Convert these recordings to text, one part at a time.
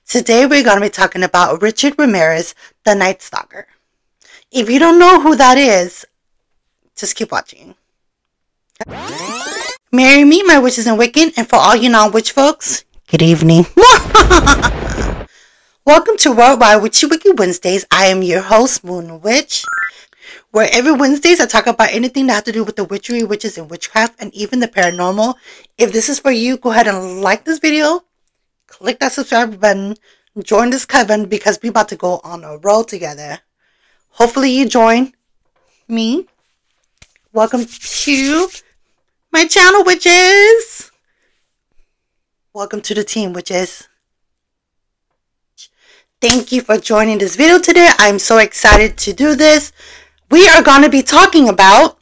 Today we're going to be talking about Richard Ramirez, the Nightstalker. If you don't know who that is, just keep watching. Marry me, my witches and Wiccan, and for all you non-witch folks, good evening. Welcome to Worldwide Witchy Wiki Wednesdays. I am your host, Moon Witch, where every Wednesdays I talk about anything that has to do with the witchery, witches, and witchcraft, and even the paranormal. If this is for you, go ahead and like this video. Click that subscribe button, join this coven because we're about to go on a roll together. Hopefully you join me. Welcome to my channel, witches. Welcome to the team, witches. Thank you for joining this video today. I'm so excited to do this. We are going to be talking about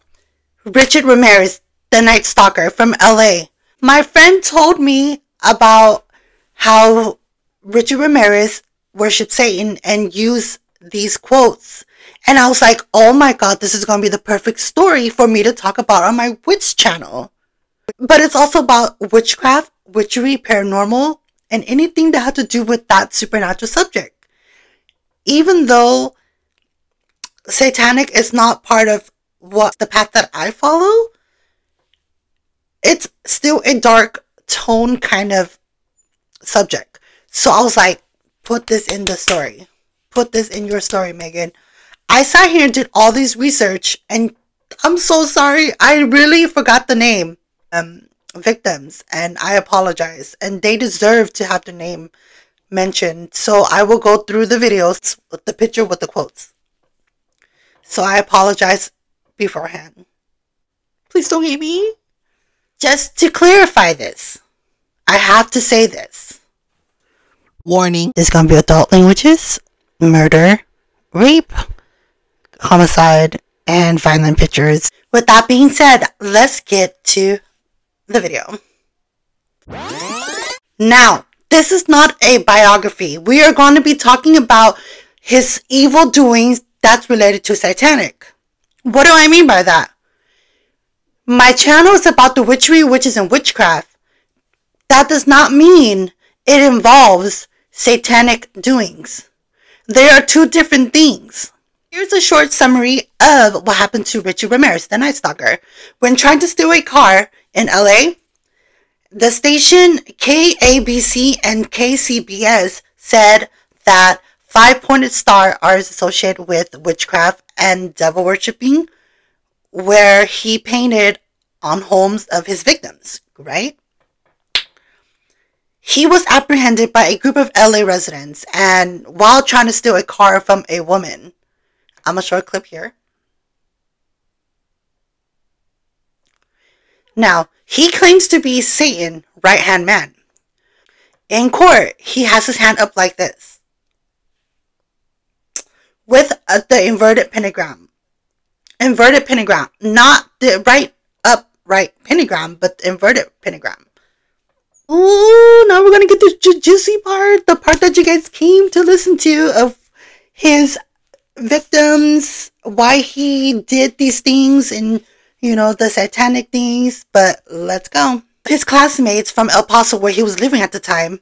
Richard Ramirez, the Nightstalker from LA. My friend told me about how Richard Ramirez worshipped Satan and used these quotes. And I was like, oh my God, this is going to be the perfect story for me to talk about on my witch channel. But it's also about witchcraft, witchery, paranormal, and anything that had to do with that supernatural subject. Even though Satanic is not part of the path that I follow, it's still a dark tone kind of subject. So I was like, put this in the story. Put this in your story, Megan. I sat here and did all this research, and I'm so sorry. I really forgot the name. Victims, and I apologize. And they deserve to have their name mentioned. So I will go through the videos with the picture with the quotes. So I apologize beforehand. Please don't hate me. Just to clarify this, I have to say this. Warning. There's going to be adult languages, murder, rape, homicide, and violent pictures. With that being said, let's get to the video. Now, this is not a biography. We are going to be talking about his evil doings that's related to Satanic. What do I mean by that? My channel is about the witchery, witches, and witchcraft. That does not mean it involves Satanic doings. They are two different things. Here's a short summary of what happened to Richard Ramirez, the Nightstalker. When trying to steal a car in LA, the station KABC and KCBS said that 5-pointed star are associated with witchcraft and devil worshipping, where he painted on homes of his victims, right? He was apprehended by a group of LA residents and while trying to steal a car from a woman. I'm going to show a clip here. Now, he claims to be Satan, right-hand man. In court, he has his hand up like this, with the inverted pentagram. Inverted pentagram, not the right pentagram, but the inverted pentagram. Ooh, now we're going to get the juicy part, the part that you guys came to listen to of his victims, why he did these things, and the Satanic things. But let's go. His classmates from El Paso, where he was living at the time,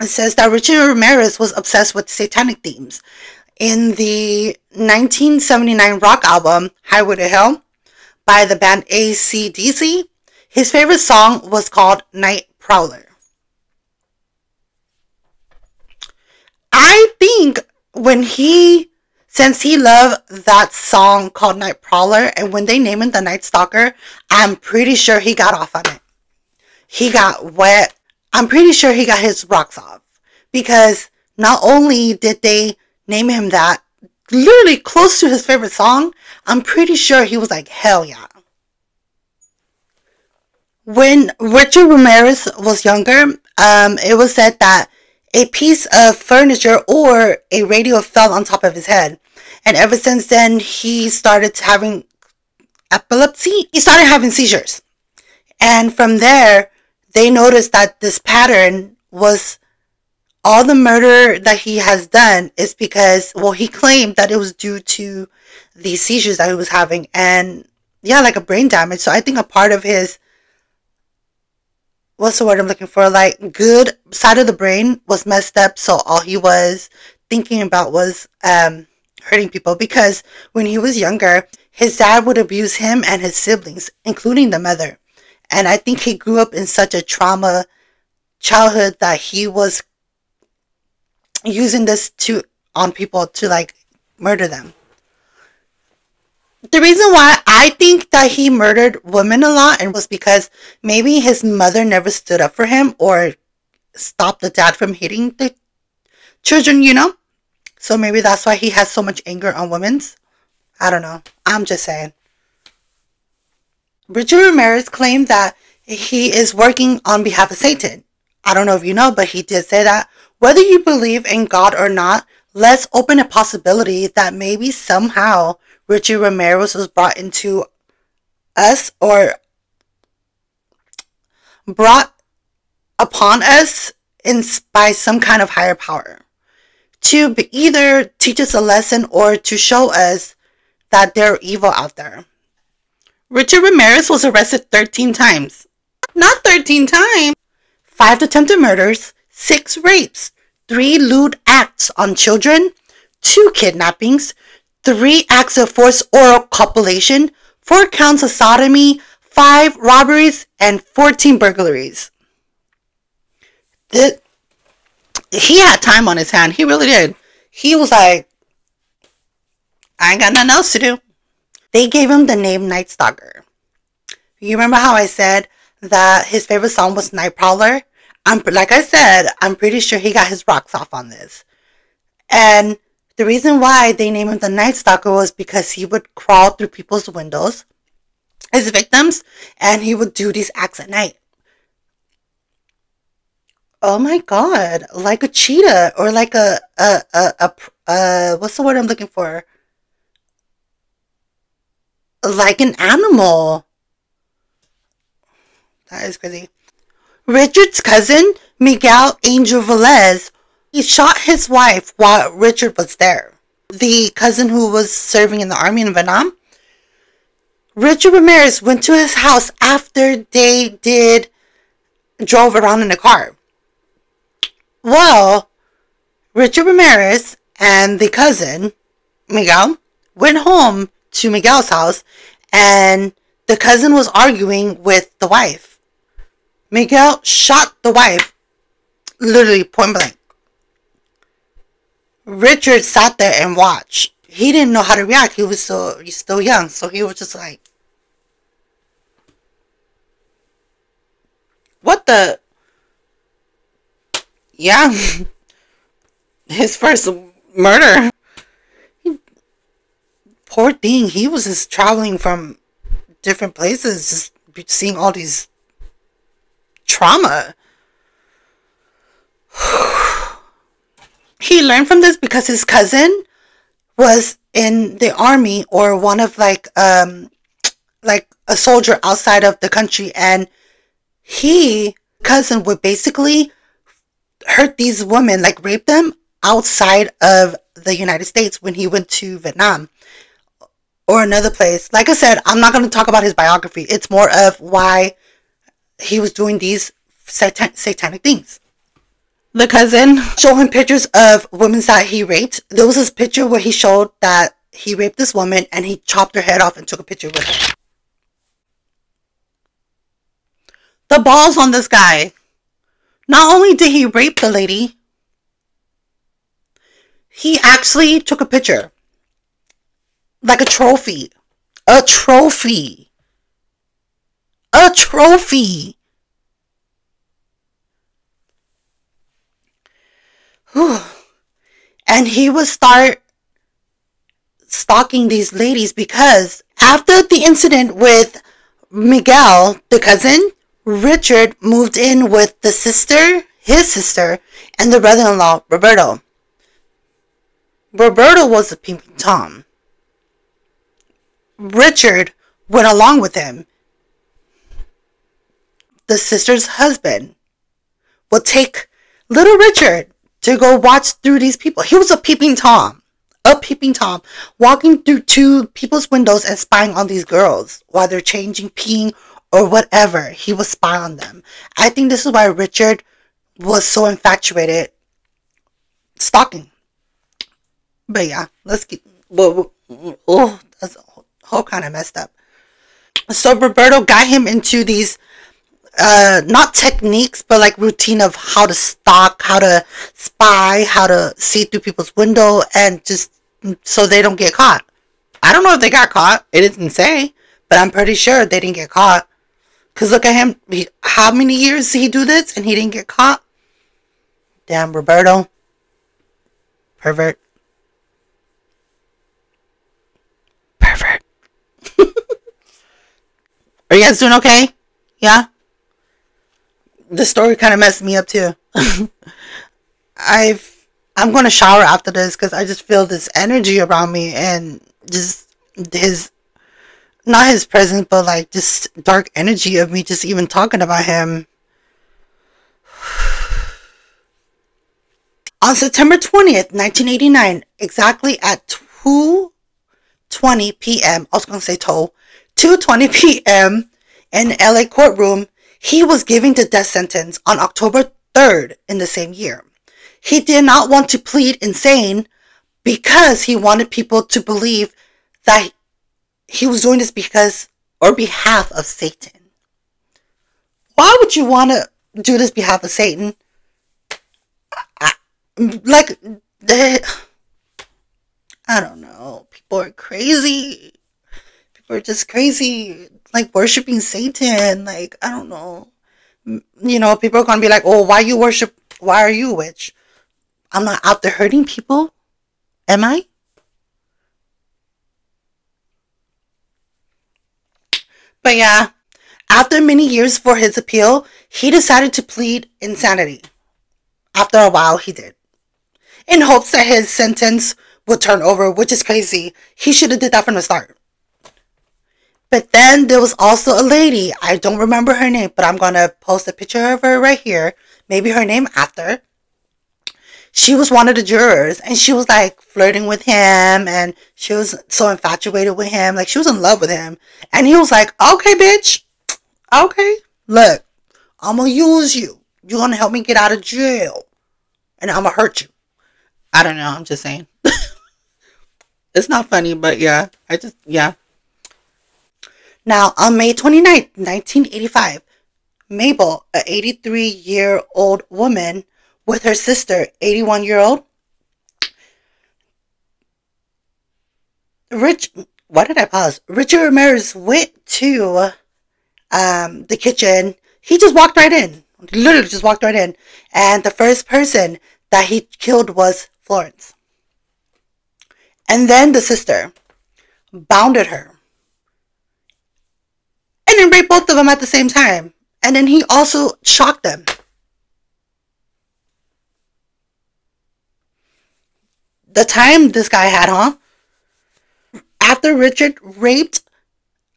says that Richard Ramirez was obsessed with Satanic themes. In the 1979 rock album Highway to Hell by the band AC/DC, his favorite song was called Night Prowler. I think since he loved that song called Night Prowler, and when they named him the Nightstalker, I'm pretty sure he got off on it. He got wet. I'm pretty sure he got his rocks off. Because not only did they name him that, literally close to his favorite song, I'm pretty sure he was like, hell yeah. When Richard Ramirez was younger, it was said that a piece of furniture or a radio fell on top of his head. And ever since then, he started having epilepsy. He started having seizures. And from there, they noticed that this pattern was all the murder that he has done is because, well, he claimed that it was due to the seizures that he was having. And yeah, like a brain damage. So I think a part of his what's the word I'm looking for? Like, good side of the brain was messed up, so all he was thinking about was hurting people. Because when he was younger, his dad would abuse him and his siblings, including the mother. And I think he grew up in such a trauma childhood that he was using this on people to like murder them. The reason why I think that he murdered women a lot and was because maybe his mother never stood up for him or stopped the dad from hitting the children, you know? So maybe that's why he has so much anger on women's. I don't know. I'm just saying. Richard Ramirez claimed that he is working on behalf of Satan. I don't know if you know, but he did say that. Whether you believe in God or not, let's open a possibility that maybe somehow Richard Ramirez was brought into us or brought upon us by some kind of higher power to either teach us a lesson or to show us that there are evil out there. Richard Ramirez was arrested 13 times. Not 13 times. 5 attempted murders, 6 rapes, 3 lewd acts on children, 2 kidnappings, 3 acts of forced oral copulation, 4 counts of sodomy, 5 robberies, and 14 burglaries. He had time on his hand. He really did. He was like, I ain't got nothing else to do. They gave him the name Nightstalker. You remember how I said that his favorite song was Night Prowler? Like I said, I'm pretty sure he got his rocks off on this. And the reason why they named him the Nightstalker was because he would crawl through people's windows, his victims, and he would do these acts at night. Oh my God, like a cheetah or like a what's the word I'm looking for? Like an animal. That is crazy. Richard's cousin, Miguel Angel Velez, he shot his wife while Richard was there. The cousin who was serving in the army in Vietnam. Richard Ramirez went to his house after they drove around in a car. Well, Richard Ramirez and the cousin, Miguel, went home to Miguel's house and the cousin was arguing with the wife. Miguel shot the wife, literally point blank. Richard sat there and watched. He didn't know how to react. He's still young, so he was just like, what the? Yeah. His first murder. Poor thing. He was just traveling from different places, just seeing all these trauma. He learned from this because his cousin was in the army or one of like a soldier outside of the country, and cousin would basically hurt these women, like rape them outside of the United States when he went to Vietnam or another place. Like I said, I'm not going to talk about his biography. It's more of why he was doing these satanic things. The cousin showed him pictures of women that he raped. There was this picture where he showed that he raped this woman and he chopped her head off and took a picture with her. The balls on this guy. Not only did he rape the lady, he actually took a picture. Like a trophy. A trophy. A trophy. Whew. And he would start stalking these ladies because after the incident with Miguel, the cousin, Richard moved in with his sister, and the brother-in-law, Roberto. Roberto was a Peeping Tom. Richard went along with him. The sister's husband would take little Richard to go watch through these people. He was a Peeping Tom. A Peeping Tom. Walking through to people's windows and spying on these girls while they're changing, peeing, or whatever, he would spy on them. I think this is why Richard was so infatuated stalking. But yeah, let's keep. Oh, that's whole kind of messed up. So Roberto got him into these not techniques, but like routine of how to stalk, how to spy, how to see through people's window, and just so they don't get caught. I don't know if they got caught. It didn't say, but I'm pretty sure they didn't get caught. Cause look at him. How many years did he do this and he didn't get caught? Damn, Roberto. Pervert. Pervert. Are you guys doing okay? Yeah? This story kind of messed me up too. I'm going to shower after this because I just feel this energy around me and just his, not his presence, but like just dark energy of me just even talking about him. On September 20th, 1989, exactly at 2:20 p.m., I was going to say 2:20 p.m. in LA courtroom, he was given the death sentence on October 3rd in the same year. He did not want to plead insane because he wanted people to believe that he was doing this because or behalf of Satan. Why would you want to do this behalf of Satan? I don't know. People are crazy. People are just crazy. Like worshiping Satan. Like, I don't know. You know, people are going to be like, oh, why are you a witch? I'm not out there hurting people. Am I? But yeah, after many years for his appeal, he decided to plead insanity. After a while, he did. In hopes that his sentence would turn over, which is crazy. He should have did that from the start. But then there was also a lady. I don't remember her name, but I'm going to post a picture of her right here. Maybe her name after. She was one of the jurors, and she was like flirting with him, and she was so infatuated with him. Like she was in love with him. And he was like, okay, bitch. Okay. Look, I'm going to use you. You're going to help me get out of jail. And I'm going to hurt you. I don't know. I'm just saying. It's not funny, but yeah. Yeah. Now, on May 29th, 1985, Mabel, an 83-year-old woman with her sister, 81-year-old, why did I pause? Richard Ramirez went to the kitchen. He just walked right in. Literally just walked right in. And the first person that he killed was Florence. And then the sister bounded her. And then raped both of them at the same time. And then he also shocked them. The time this guy had, huh? After Richard raped,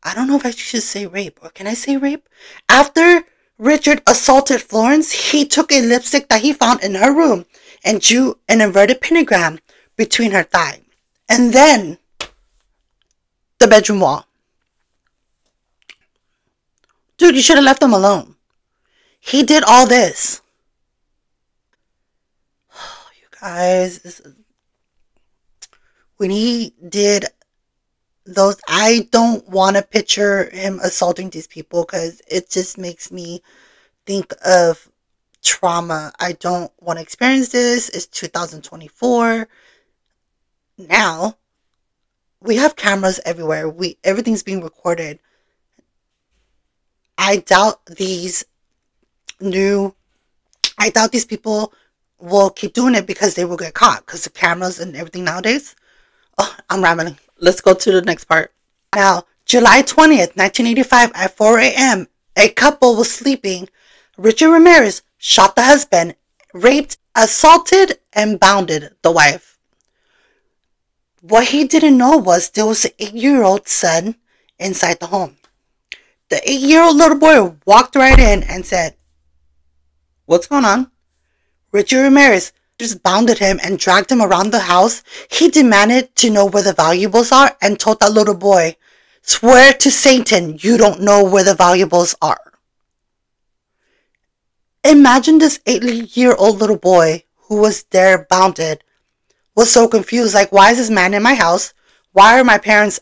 I don't know if I should say rape, or can I say rape? After Richard assaulted Florence, he took a lipstick that he found in her room and drew an inverted pentagram between her thigh. And then the bedroom wall. Dude, you should have left him alone. He did all this. Oh, you guys, when he did those, I don't want to picture him assaulting these people because it just makes me think of trauma. I don't want to experience this. It's 2024. Now, we have cameras everywhere. Everything's being recorded. I doubt these people will keep doing it because they will get caught because the cameras and everything nowadays. Oh, I'm rambling. Let's go to the next part. Now, July 20th, 1985 at 4 a.m., a couple was sleeping. Richard Ramirez shot the husband, raped, assaulted, and bounded the wife. What he didn't know was there was an 8-year-old son inside the home. The 8-year-old little boy walked right in and said, "What's going on?" Richard Ramirez just bounded him and dragged him around the house. He demanded to know where the valuables are and told that little boy, Swear to Satan you don't know where the valuables are. Imagine this 8-year-old little boy who was there bounded was so confused, like, why is this man in my house? Why are my parents?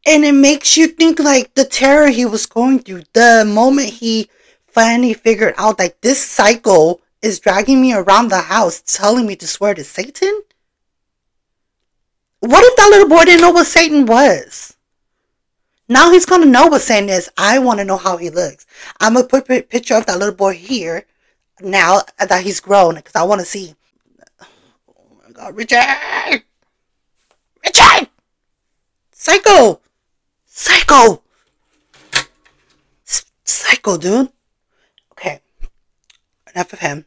And it makes you think, like, the terror he was going through. The moment he finally figured out, like, this psycho is dragging me around the house telling me to swear to Satan? What if that little boy didn't know what Satan was? Now he's going to know what Satan is. I want to know how he looks. I'm going to put a picture of that little boy here now that he's grown because I want to see. Oh my God, Richard! Richard! Psycho! Psycho! Psycho, dude. Okay. Enough of him.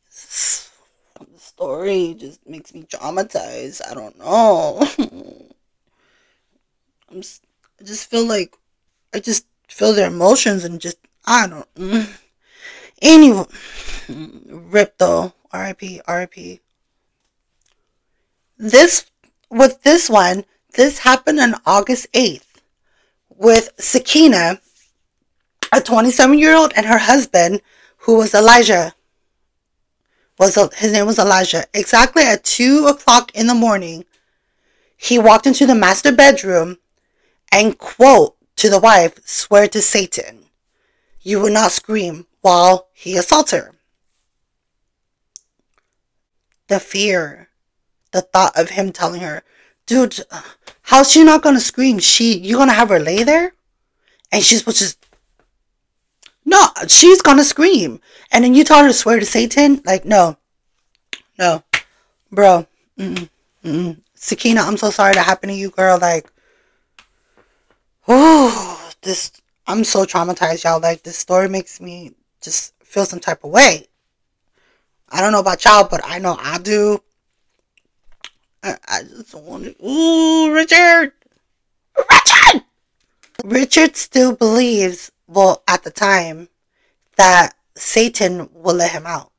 The story just makes me traumatized. I don't know. I just feel like I just feel their emotions and just I don't. Anyway, rip though. R.I.P. R.I.P. This one. This happened on August 8th with Sukina, a 27-year-old, and her husband, who was Elijah. His name was Elijah. Exactly at 2 o'clock in the morning, he walked into the master bedroom and quote to the wife, swear to Satan, you will not scream while he assaults her. The fear, the thought of him telling her, dude, how's she not going to scream? You going to have her lay there? And she's supposed to just, no, she's going to scream. And then you tell her to swear to Satan? Like, no, bro. Sukina, I'm so sorry that happened to you, girl. Like, oh, I'm so traumatized, y'all. Like, this story makes me just feel some type of way. I don't know about y'all, but I know I do. I just want to. Ooh, Richard! Richard still believes, well, at the time, that Satan will let him out.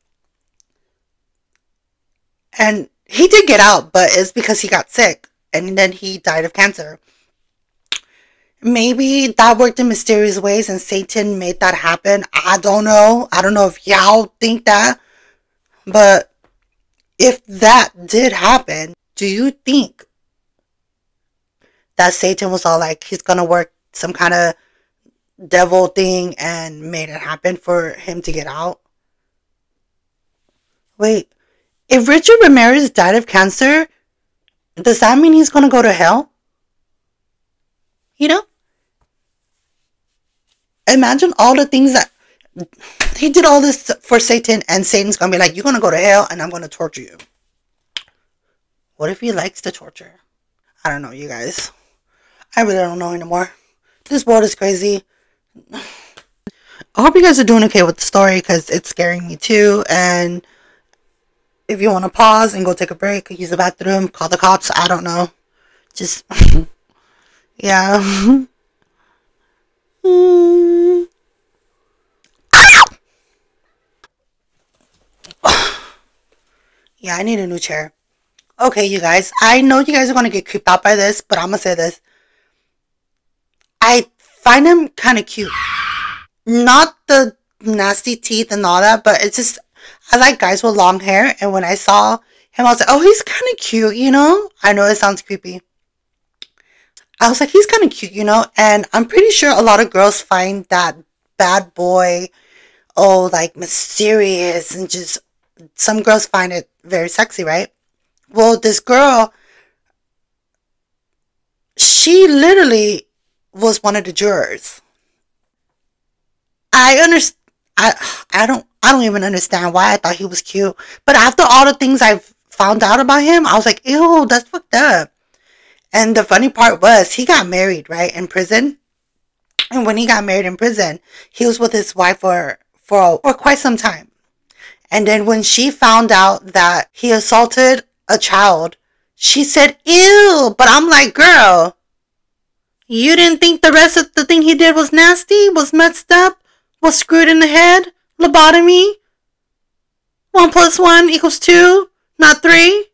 And he did get out, but it's because he got sick. And then he died of cancer. Maybe that worked in mysterious ways and Satan made that happen. I don't know. I don't know if y'all think that. But if that did happen, do you think that Satan was all like, he's going to work some kind of devil thing and made it happen for him to get out? Wait, if Richard Ramirez died of cancer, does that mean he's going to go to hell? You know? Imagine all the things that he did all this for Satan, and Satan's going to be like, you're going to go to hell and I'm going to torture you. What if he likes to torture? I don't know, you guys. I really don't know anymore. This world is crazy. I hope you guys are doing okay with the story because it's scaring me too. And if you want to pause and go take a break, use the bathroom, call the cops, I don't know. Just, yeah. Yeah, I need a new chair. Okay, you guys. I know you guys are going to get creeped out by this, but I'm going to say this. I find him kind of cute. Not the nasty teeth and all that, but it's just, I like guys with long hair. And when I saw him, I was like, oh, he's kind of cute, you know? I know it sounds creepy. I was like, he's kind of cute, you know? And I'm pretty sure a lot of girls find that bad boy, oh, like mysterious, and just, some girls find it very sexy, right? Well, this girl, she literally was one of the jurors. I understand. I don't even understand why I thought he was cute. But after all the things I've found out about him, I was like, ew, that's fucked up. And the funny part was he got married, right, in prison. And when he got married in prison, he was with his wife for quite some time. And then when she found out that he assaulted a child, she said, ew. But I'm like, girl, you didn't think the rest of the thing he did was nasty, was messed up, was screwed in the head, lobotomy? 1 + 1 = 2, not 3?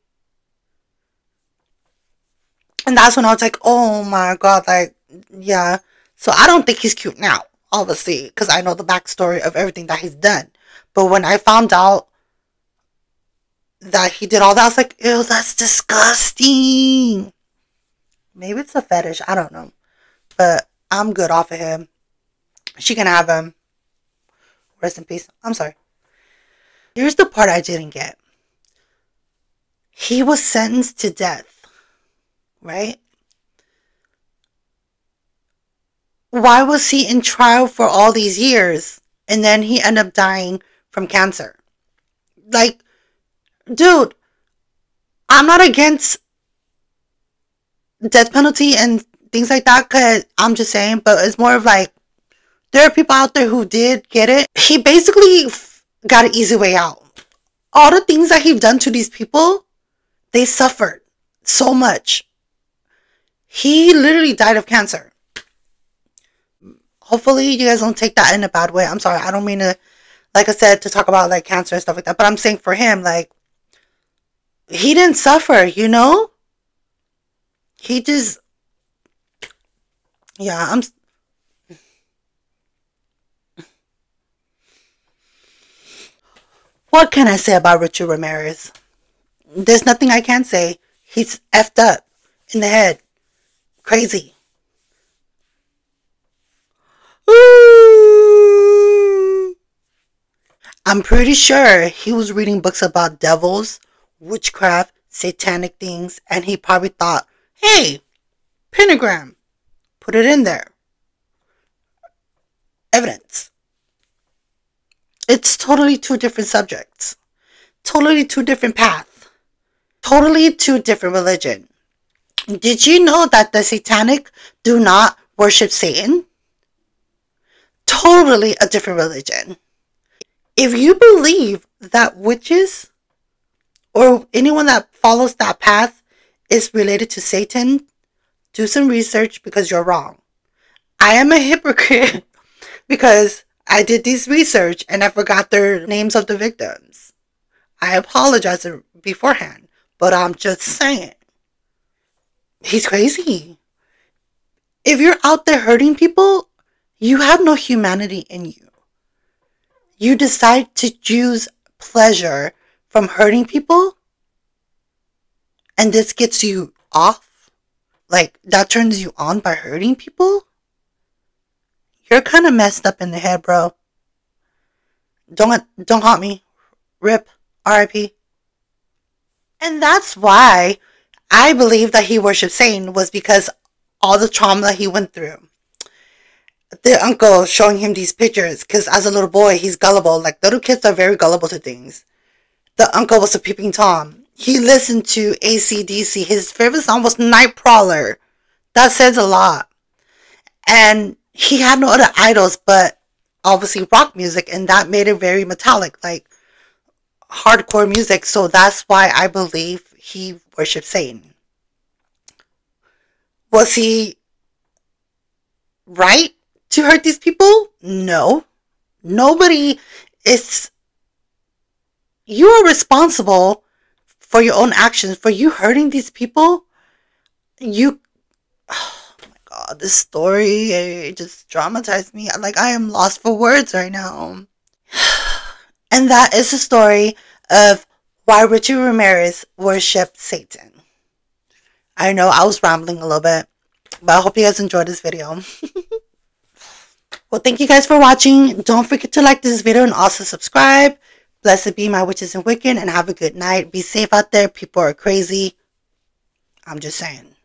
And that's when I was like, oh my God, like, yeah. So I don't think he's cute now, obviously, because I know the backstory of everything that he's done. But when I found out that he did all that, I was like, ew, that's disgusting. Maybe it's a fetish. I don't know. But I'm good off of him. She can have him. Rest in peace. I'm sorry. Here's the part I didn't get. He was sentenced to death, right? Why was he in trial for all these years and then he ended up dying from cancer? Like, dude, I'm not against death penalty and things like that, because I'm just saying, but it's more of like, there are people out there who did get it. He basically got an easy way out. All the things that he's done to these people, they suffered so much. He literally died of cancer. Hopefully you guys don't take that in a bad way. I'm sorry, I don't mean to, like I said, to talk about like cancer and stuff like that, but I'm saying for him, like, he didn't suffer, you know? He just, yeah, what can I say about Richard Ramirez? There's nothing I can say. He's effed up in the head. Crazy. I'm pretty sure he was reading books about devils, witchcraft, satanic things, and he probably thought, hey, Pentagram, put it in there. Evidence. It's totally two different subjects. Totally two different paths. Totally two different religion. Did you know that the Satanic do not worship Satan? Totally a different religion. If you believe that witches or anyone that follows that path is related to Satan, do some research, because you're wrong. I am a hypocrite because I did this research and I forgot their names of the victims. I apologize beforehand, but I'm just saying. He's crazy. If you're out there hurting people, you have no humanity in you. You decide to choose pleasure from hurting people, and this gets you off. Like, that turns you on by hurting people? You're kind of messed up in the head, bro. Don't haunt me. RIP. RIP. And that's why I believe that he worshipped Satan, was because all the trauma that he went through. The uncle showing him these pictures, because as a little boy, he's gullible. Like, little kids are very gullible to things. The uncle was a Peeping Tom. He listened to AC/DC. His favorite song was Nightcrawler. That says a lot. And he had no other idols but obviously rock music, and that made it very metallic, like hardcore music. So that's why I believe he worshipped Satan. Was he right to hurt these people? No. Nobody is. You are responsible for your own actions. For you hurting these people, you. Oh my God, this story, it just traumatized me. Like, I am lost for words right now. And that is the story of why Richard Ramirez worshipped Satan. I know I was rambling a little bit, but I hope you guys enjoyed this video. Well, thank you guys for watching. Don't forget to like this video and also subscribe. Blessed be my witches and Wiccan, and have a good night. Be safe out there. People are crazy. I'm just saying.